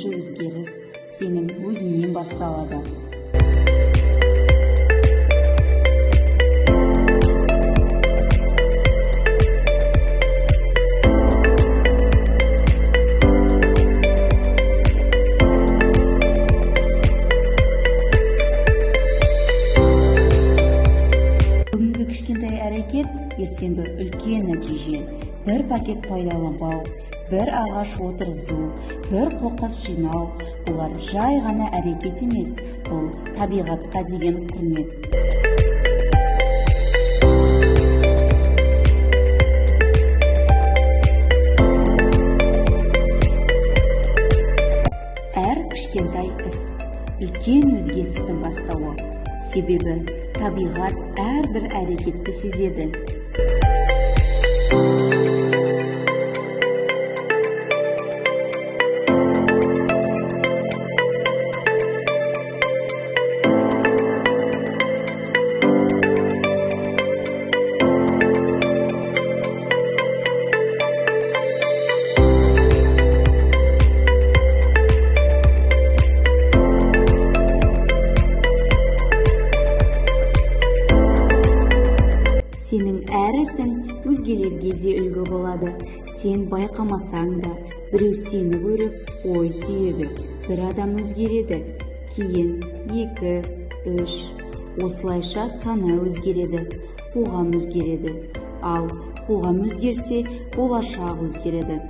бірінші өзгеріс сенің өзіңнен басталады. Бүгінгі кішкентай әрекет ертеңгі үлкен нәтиже. Бір пакет пайдаланбау, бір ағаш отырғызу, бір қоқыс жинау. Бұлар жай ғана әрекет емес, бұл табиғатқа деген құрмет. Әр кішкентай іс үлкен өзгерістің бастауы. Себебі табиғат әрбір әрекетті сезеді. Сенің әр ісің өзгелерге де үлгі болады. Сен байқамасаң да, біреу сені көріп ой түйеді. Бір адам өзгереді, кейін 2, 3. Осылайша сана өзгереді, қоғам өзгереді. Ал қоғам өзгерсе, болашақ өзгереді.